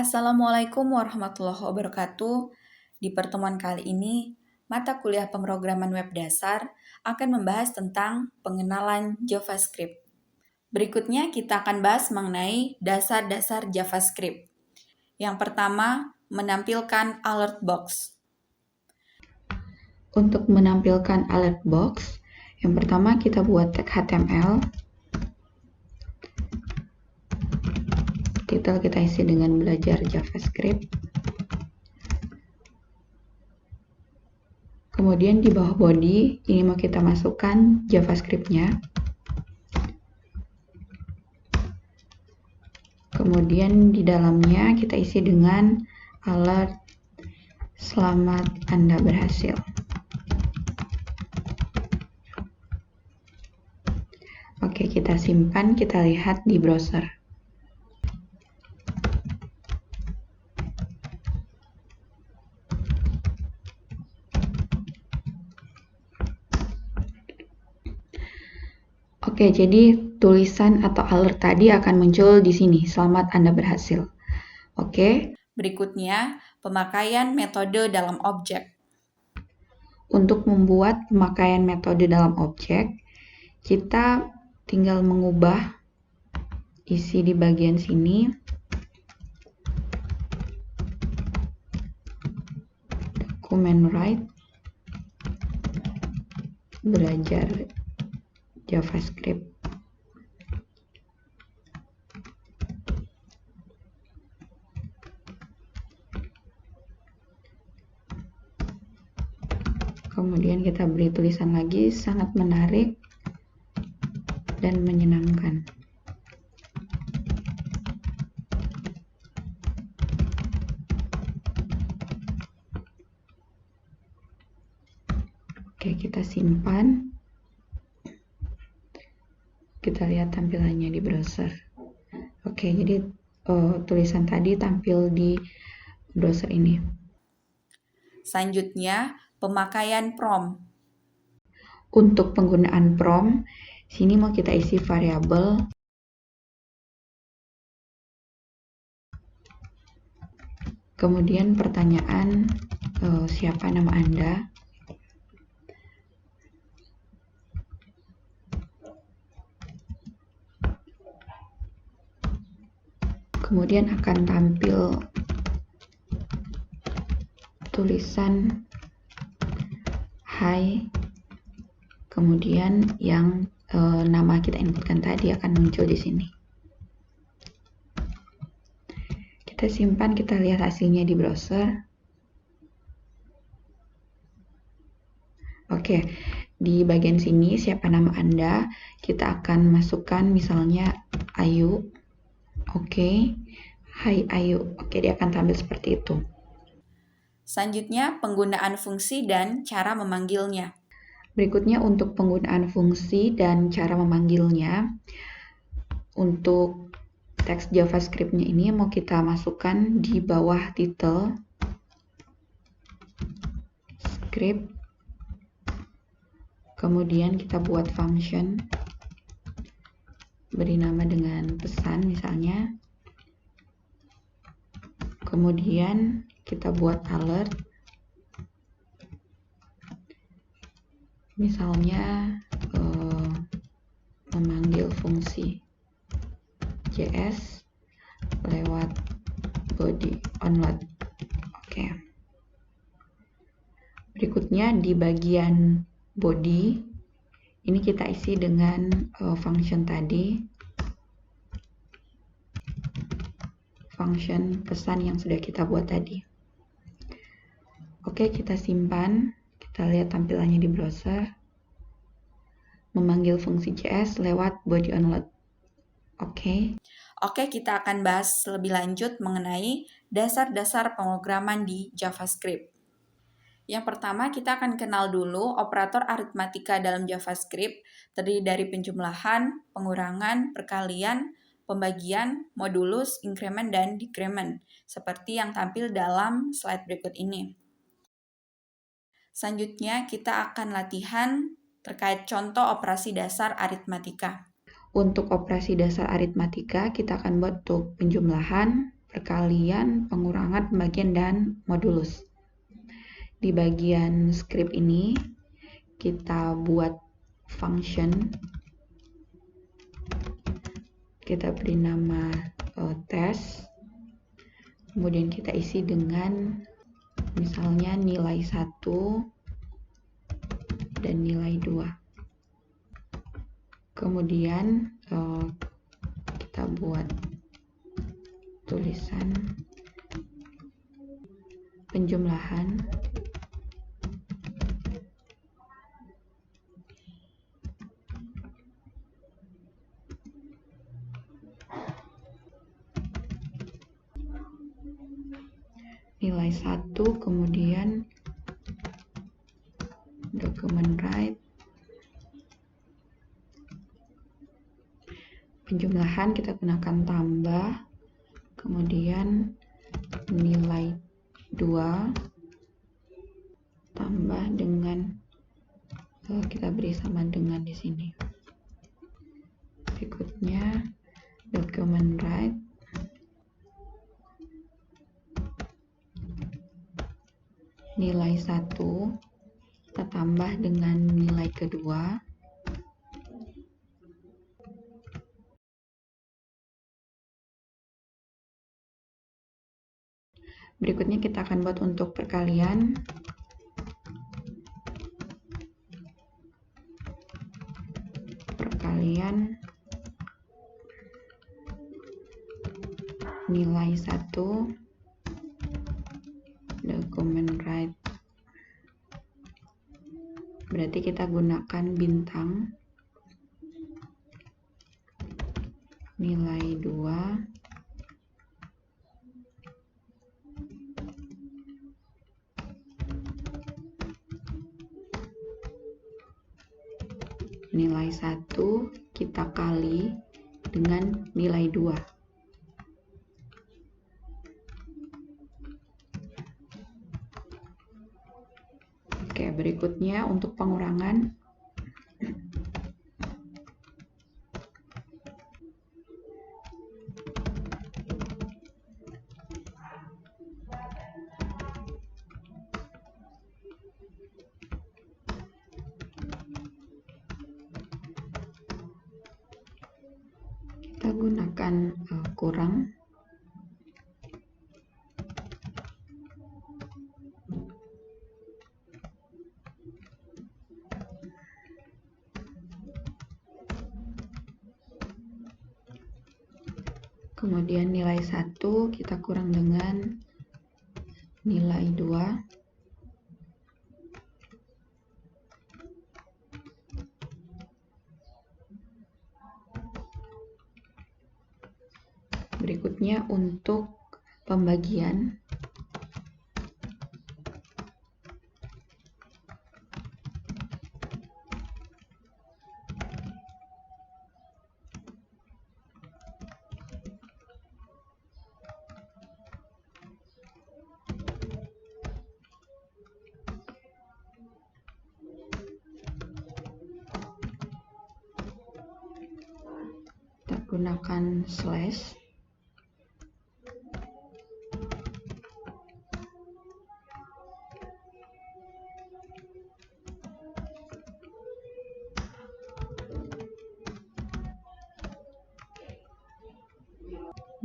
Assalamualaikum warahmatullahi wabarakatuh. Di pertemuan kali ini, mata kuliah pemrograman web dasar akan membahas tentang pengenalan JavaScript. Berikutnya kita akan bahas mengenai dasar-dasar JavaScript. Yang pertama, menampilkan alert box. Untuk menampilkan alert box, yang pertama kita buat tag HTML. Titel kita isi dengan belajar JavaScript. Kemudian di bawah body, ini mau kita masukkan JavaScript-nya. Kemudian di dalamnya kita isi dengan alert selamat Anda berhasil. Oke, kita simpan, kita lihat di browser. Oke, jadi tulisan atau alert tadi akan muncul di sini. Selamat Anda berhasil. Oke. Berikutnya, pemakaian metode dalam objek. Untuk membuat pemakaian metode dalam objek, kita tinggal mengubah isi di bagian sini. Dokumen write, belajar JavaScript. Kemudian kita beri tulisan lagi, sangat menarik dan menyenangkan. Oke, kita simpan. Kita lihat tampilannya di browser. Oke, jadi tulisan tadi tampil di browser ini. Selanjutnya, pemakaian prompt. Untuk penggunaan prompt, sini mau kita isi variabel. Kemudian pertanyaan, siapa nama Anda? Kemudian akan tampil tulisan hai, kemudian yang nama kita inputkan tadi akan muncul di sini. Kita simpan, kita lihat hasilnya di browser. Oke, di bagian sini siapa nama Anda, kita akan masukkan misalnya Ayu. Oke, hai Ayu. Oke, dia akan tampil seperti itu. Selanjutnya, penggunaan fungsi dan cara memanggilnya. Berikutnya untuk penggunaan fungsi dan cara memanggilnya. Untuk teks JavaScript-nya ini mau kita masukkan di bawah titel script. Kemudian kita buat function, beri nama dengan pesan misalnya. Kemudian kita buat alert, misalnya memanggil fungsi JS lewat body onload. Oke. Berikutnya di bagian body, ini kita isi dengan function tadi, function pesan yang sudah kita buat tadi. Oke, kita simpan, kita lihat tampilannya di browser. Memanggil fungsi JS lewat body onload. Oke, kita akan bahas lebih lanjut mengenai dasar-dasar pemrograman di JavaScript. Yang pertama, kita akan kenal dulu operator aritmatika dalam JavaScript, terdiri dari penjumlahan, pengurangan, perkalian, pembagian, modulus, increment, dan decrement, seperti yang tampil dalam slide berikut ini. Selanjutnya, kita akan latihan terkait contoh operasi dasar aritmatika. Untuk operasi dasar aritmatika, kita akan buat untuk penjumlahan. perkalian, pengurangan, pembagian, dan modulus. Di bagian script ini kita buat function, kita beri nama tes, kemudian kita isi dengan misalnya nilai 1 dan nilai 2. Kemudian kita buat tulisan penjumlahan nilai 1, kemudian document write, penjumlahan kita gunakan tambah, kemudian nilai 2 tambah dengan kita beri sama dengan di sini. Berikutnya document write, nilai 1 kita tambah dengan nilai kedua, berikutnya kita akan buat untuk perkalian. Nilai 1 document write, berarti kita gunakan bintang. Nilai 2 nilai 1 kita kali dengan nilai 2. Oke, berikutnya untuk pengurangan. Kita gunakan kurang. Kemudian nilai 1 kita kurang dengan nilai 2. Berikutnya untuk pembagian. Kita gunakan slash.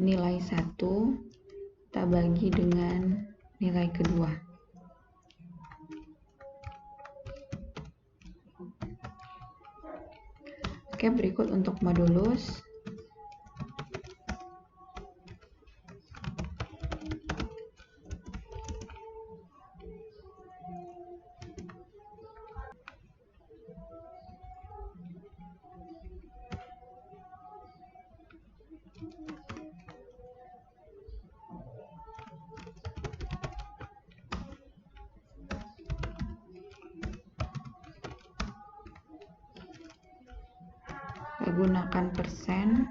Nilai 1 kita bagi dengan nilai kedua. Oke, berikut untuk modulus. Gunakan persen.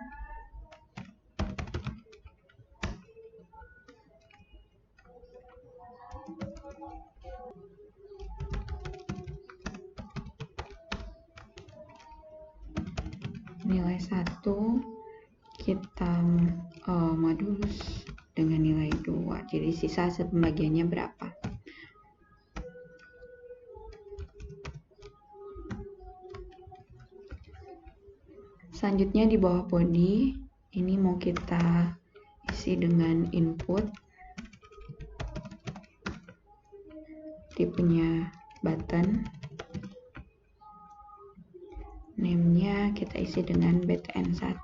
Nilai 1 kita modulus dengan sisa hasil pembagiannya berapa. Selanjutnya di bawah body, ini mau kita isi dengan input, tipenya button, name-nya kita isi dengan btn1,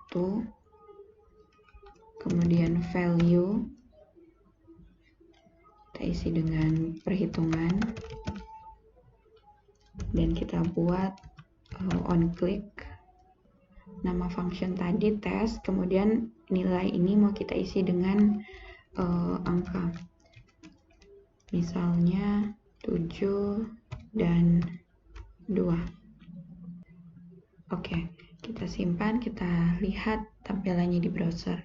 kemudian value kita isi dengan perhitungan, dan kita buat on click. Nama function tadi tes, kemudian nilai ini mau kita isi dengan angka, misalnya 7 dan 2. Oke, kita simpan, kita lihat tampilannya di browser.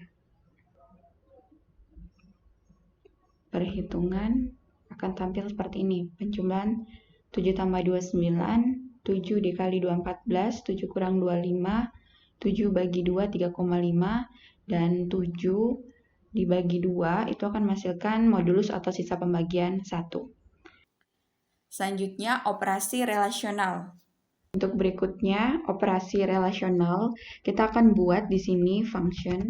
Perhitungan akan tampil seperti ini. Penjumlahan 7 tambah 2 9, 7 dikali 2 14, 7 kurang 2 5, 7 bagi 2 3,5, dan 7 dibagi 2 itu akan menghasilkan modulus atau sisa pembagian 1. Selanjutnya, operasi relasional. Untuk berikutnya, operasi relasional, kita akan buat di sini function.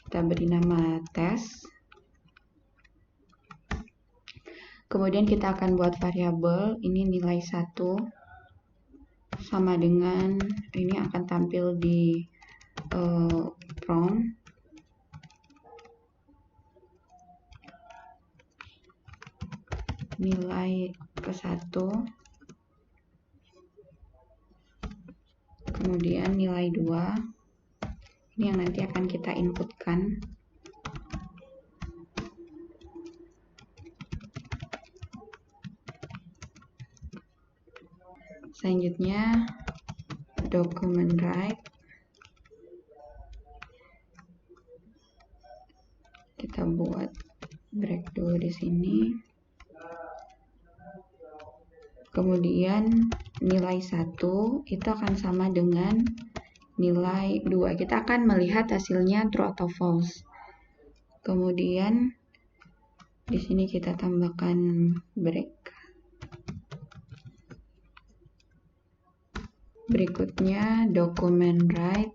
Kita beri nama tes. Kemudian kita akan buat variabel, ini nilai 1 sama dengan, ini akan tampil di prompt. Nilai ke-1, kemudian nilai 2, ini yang nanti akan kita inputkan. Selanjutnya document write, kita buat break dulu di sini. Kemudian nilai 1 itu akan sama dengan nilai 2. Kita akan melihat hasilnya true atau false. Kemudian di sini kita tambahkan break. Berikutnya document write,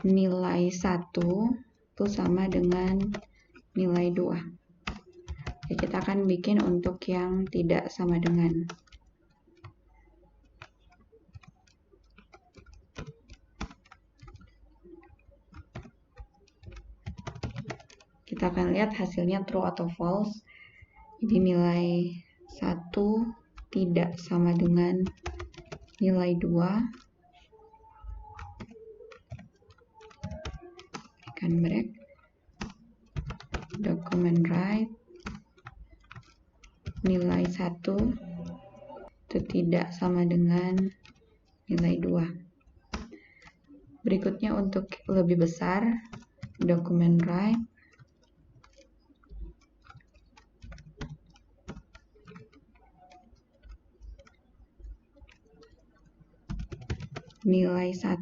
nilai 1 itu sama dengan nilai 2. Ya, kita akan bikin untuk yang tidak sama dengan. Kita akan lihat hasilnya true atau false. Jadi nilai 1 tidak sama dengan nilai 2. Akan break. Document write, nilai 1 itu tidak sama dengan nilai 2. Berikutnya untuk lebih besar, document write, nilai 1,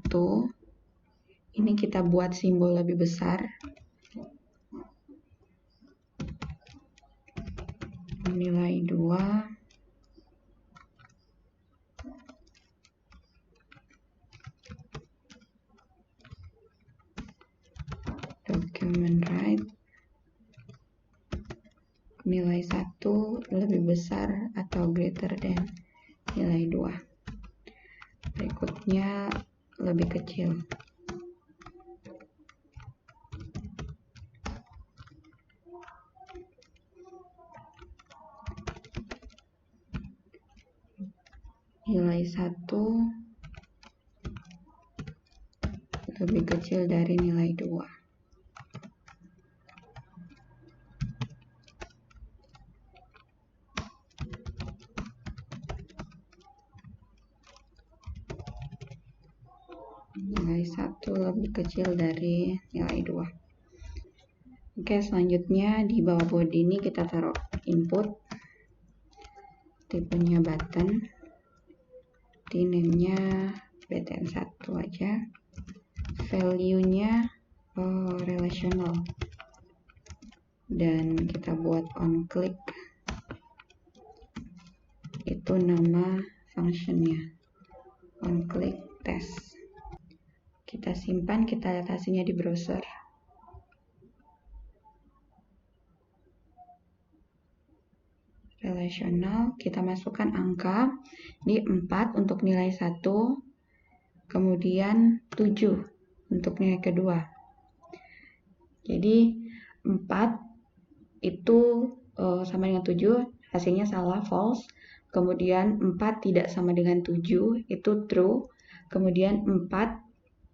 ini kita buat simbol lebih besar. Nilai 2, document write, nilai 1 lebih besar atau greater than nilai 2. Berikutnya lebih kecil. Nilai 1 lebih kecil dari nilai 2. Nilai 1 lebih kecil dari nilai 2. Oke, selanjutnya di bawah body ini kita taruh input, tipenya button, name-nya btn1 aja, value-nya relational, dan kita buat on click, itu nama functionnya, on click test. Kita simpan, kita lihat hasilnya di browser. Relational, kita masukkan angka di 4 untuk nilai 1, kemudian 7 untuk nilai kedua. Jadi 4 itu sama dengan 7, hasilnya salah, false. Kemudian 4 tidak sama dengan 7, itu true. Kemudian 4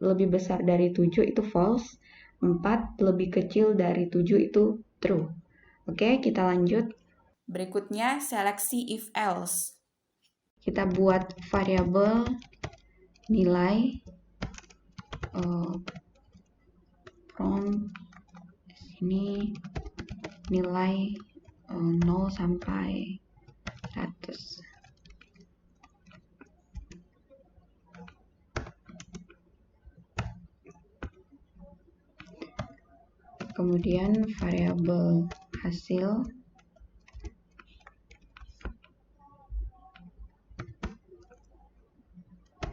lebih besar dari 7, itu false. 4 lebih kecil dari 7, itu true. Oke, kita lanjut. Berikutnya, seleksi if else. Kita buat variabel nilai prompt ini nilai 0 sampai 100. Kemudian variabel hasil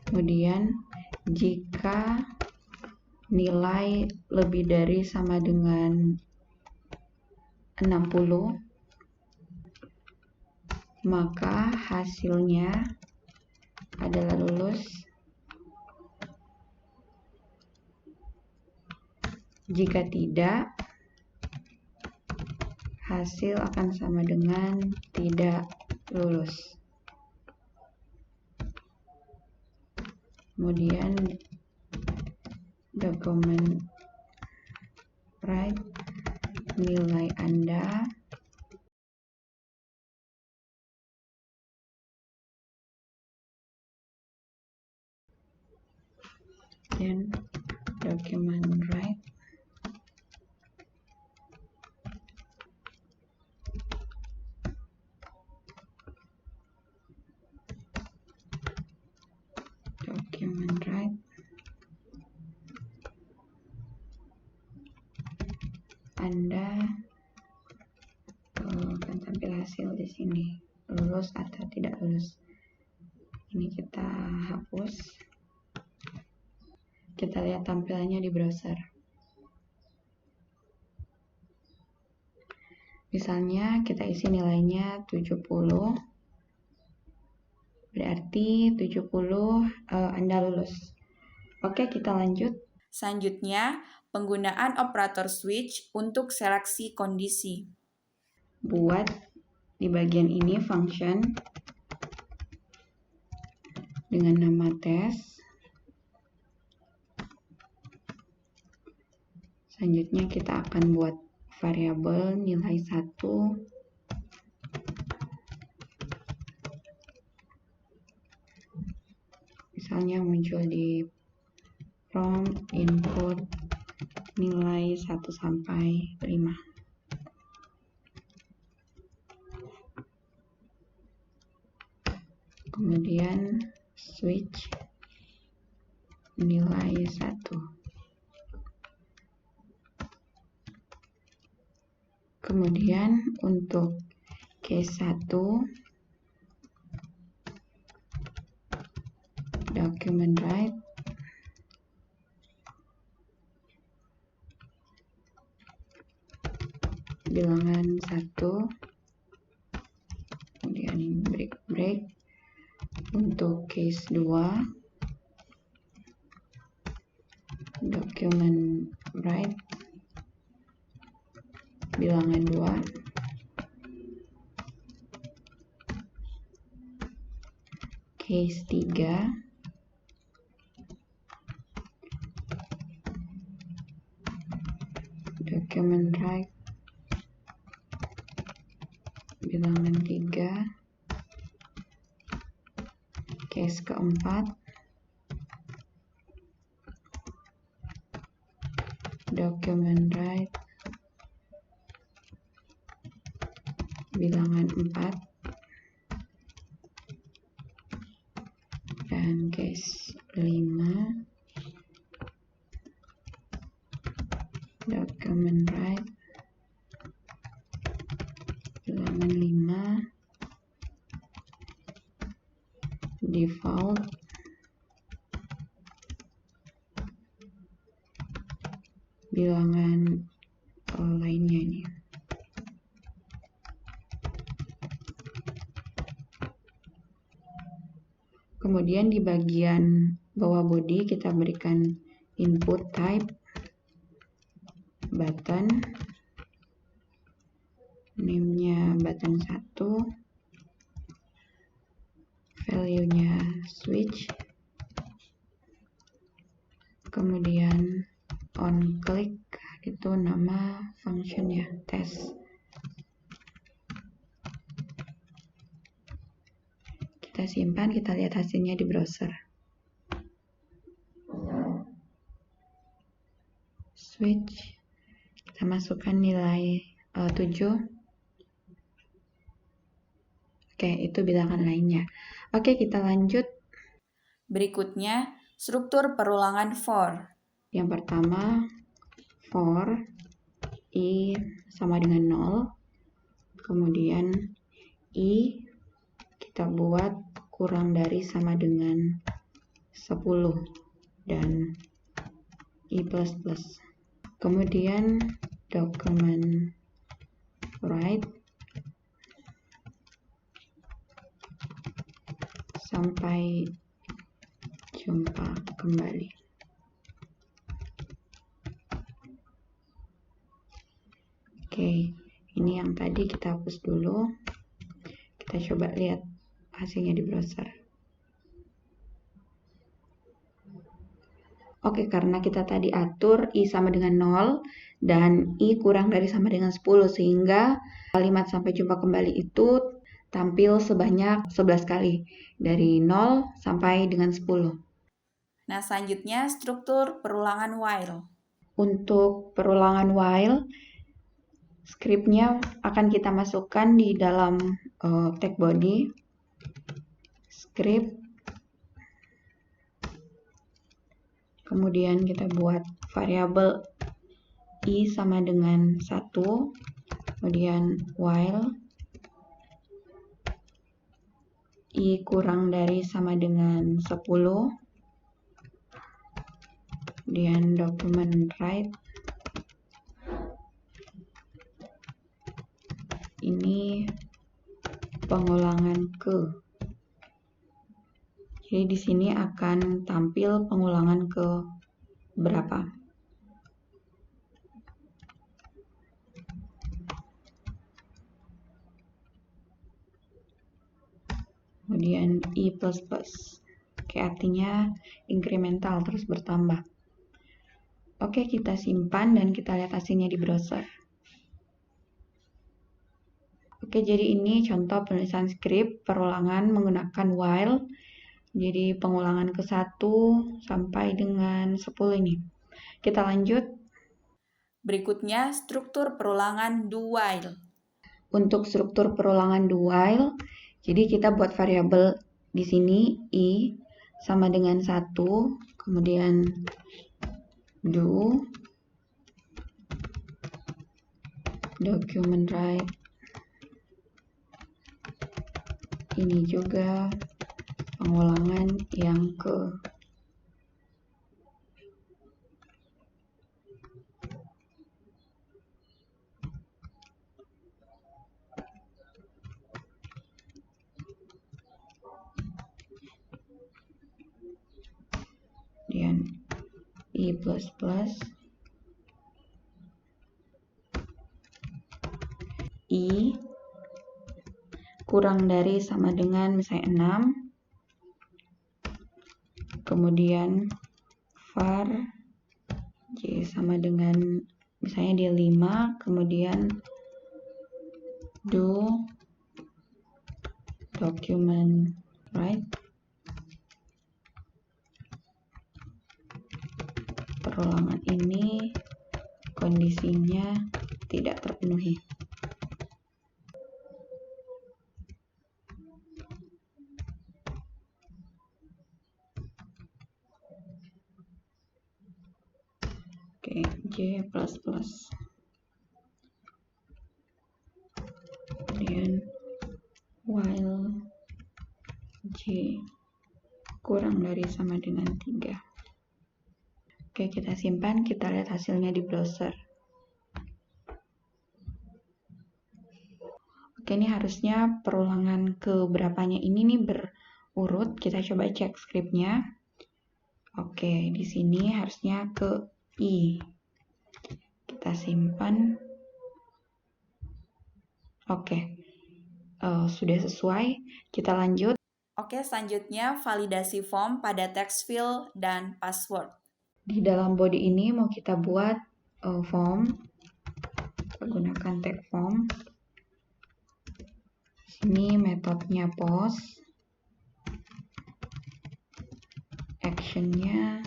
kemudian jika nilai lebih dari sama dengan 60, maka hasilnya adalah lulus. Jika tidak, hasil akan sama dengan tidak lulus. Kemudian document write nilai Anda dan document write Anda akan tampil hasil di sini, lulus atau tidak lulus. Ini kita hapus. Kita lihat tampilannya di browser. Misalnya kita isi nilainya 70, berarti 70 Anda lulus. Oke, kita lanjut. Selanjutnya, penggunaan operator switch untuk seleksi kondisi. Buat di bagian ini function dengan nama tes. Selanjutnya kita akan buat variabel nilai 1. Misalnya muncul di prompt input nilai 1 sampai 5. Kemudian switch nilai 1. Kemudian untuk case 1, document write bilangan 1, kemudian break. Untuk case 2, document write bilangan 2, case 3, document write bilangan 3, case keempat, document write bilangan 4, dan case 5, document right, bilangan 5, default, bilangan lainnya ini. Kemudian di bagian bawah body kita berikan input type, button, name-nya button 1, value-nya switch, kemudian on click itu nama function-nya test. Kita simpan, kita lihat hasilnya di browser. Switch, kita masukkan nilai 7. Oke, itu bilangan lainnya. Oke, kita lanjut. Berikutnya, struktur perulangan for. Yang pertama, for i sama dengan 0. Kemudian i kita buat kurang dari sama dengan 10 dan i++. Kemudian document write sampai jumpa kembali. Oke, ini yang tadi kita hapus dulu. Kita coba lihat hasilnya di browser. Oke, karena kita tadi atur i sama dengan 0 dan i kurang dari sama dengan 10, sehingga kalimat sampai jumpa kembali itu tampil sebanyak 11 kali, dari 0 sampai dengan 10. Nah, selanjutnya struktur perulangan while. Untuk perulangan while, skripnya akan kita masukkan di dalam tag body, script, kemudian kita buat variabel i sama dengan 1, kemudian while i kurang dari sama dengan 10, kemudian document write, ini pengulangan ke. Jadi di sini akan tampil pengulangan ke berapa. Kemudian i++. Oke, artinya incremental, terus bertambah. Oke, kita simpan dan kita lihat hasilnya di browser. Oke, jadi ini contoh penulisan skrip perulangan menggunakan while. Jadi pengulangan ke 1 sampai dengan 10 ini. Kita lanjut. Berikutnya, struktur perulangan do while. Untuk struktur perulangan do while, jadi kita buat variabel di sini i sama dengan 1, kemudian do document write, ini juga pengulangan yang ke. Kemudian i++, i kurang dari sama dengan misalnya 6, kemudian var j sama dengan misalnya dia 5, kemudian do document write, perulangan ini kondisinya tidak terpenuhi. Oke, J++. sama dengan 3. Oke, kita simpan, kita lihat hasilnya di browser. Oke, ini harusnya perulangan keberapanya ini nih berurut. Kita coba cek scriptnya. Oke, di sini harusnya ke I. Kita simpan. Oke, sudah sesuai. Kita lanjut. Oke, selanjutnya validasi form pada text field dan password. Di dalam body ini mau kita buat form. Kita gunakan tag form. Ini metodenya post. Actionnya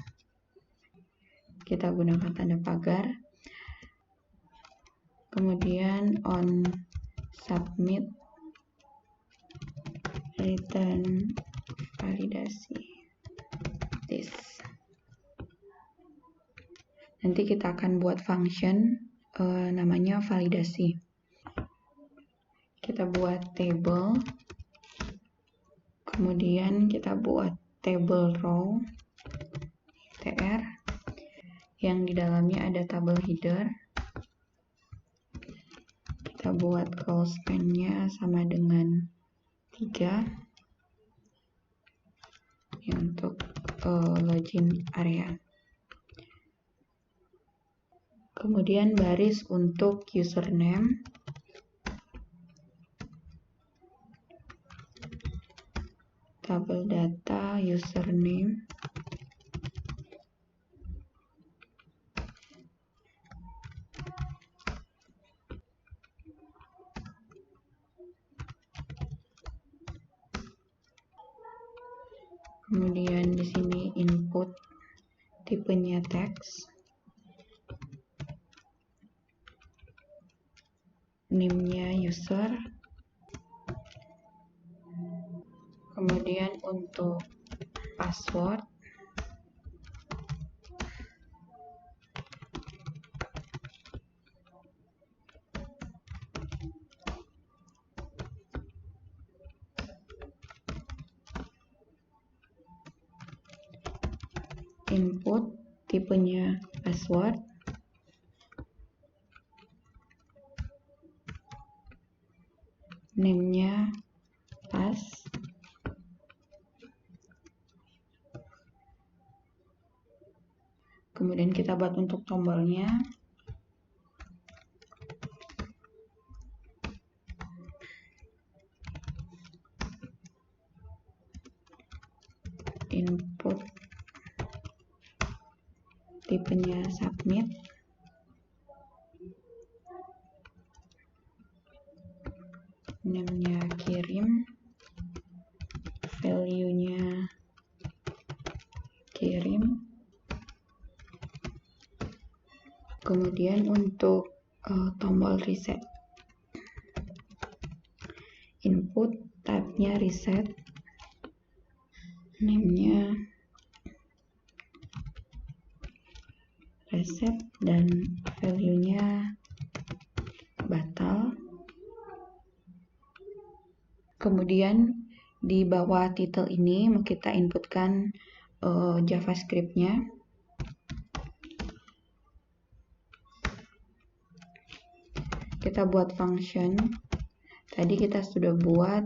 kita gunakan tanda pagar. Kemudian on submit return validasi this. Nanti kita akan buat function namanya validasi. Kita buat table, kemudian kita buat table row tr yang di dalamnya ada tabel header. Kita buat call span-nya sama dengan 3 ini untuk login area. Kemudian baris untuk username. Tabel data username. Kemudian di sini input tipenya teks. Name-nya user. Kemudian untuk password input tipenya password. Name-nya pass. Kemudian kita buat untuk tombolnya. Input tipenya submit. Name-nya kirim. Value-nya kirim. Kemudian untuk tombol reset. Input type-nya reset. Name-nya reset dan value-nya batal. Kemudian di bawah title ini mau kita inputkan JavaScript-nya. Kita buat function. Tadi kita sudah buat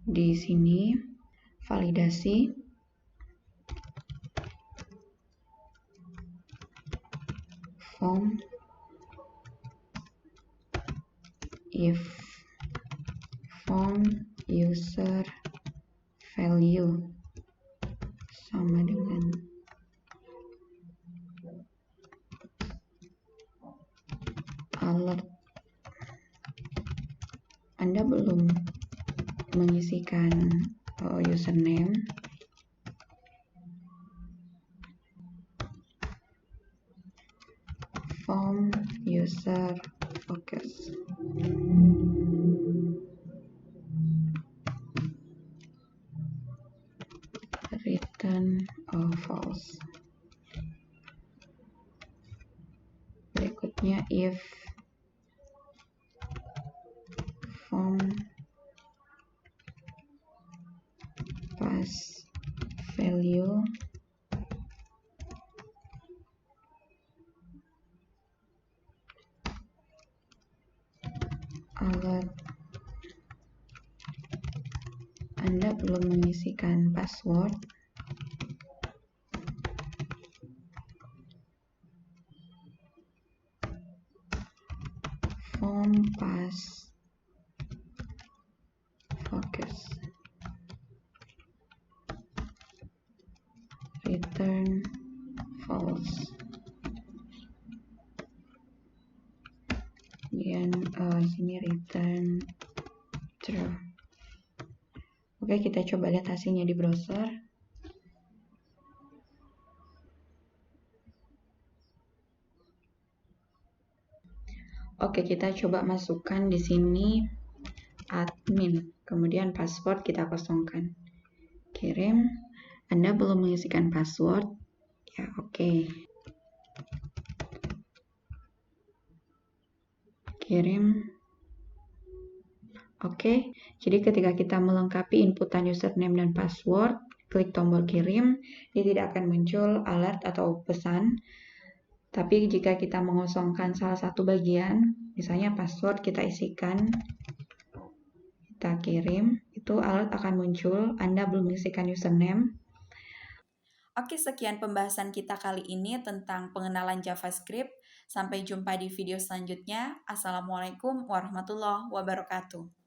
di sini validasi. Form if form user value sama dengan alert. Anda belum mengisikan username. Form user focus. Return false. Berikutnya if form pass value alert Anda belum mengisikan password. Form pass focus. Return false. Kemudian sini return true. Oke, kita coba lihat hasilnya di browser. Oke, kita coba masukkan di sini admin, kemudian password kita kosongkan. Kirim. Anda belum mengisikan password. Ya, oke. Kirim. Oke, jadi ketika kita melengkapi inputan username dan password, klik tombol kirim, dia tidak akan muncul alert atau pesan. Tapi jika kita mengosongkan salah satu bagian, misalnya password kita isikan, kita kirim, itu alert akan muncul, Anda belum mengisikan username. Oke, sekian pembahasan kita kali ini tentang pengenalan JavaScript. Sampai jumpa di video selanjutnya. Assalamualaikum warahmatullahi wabarakatuh.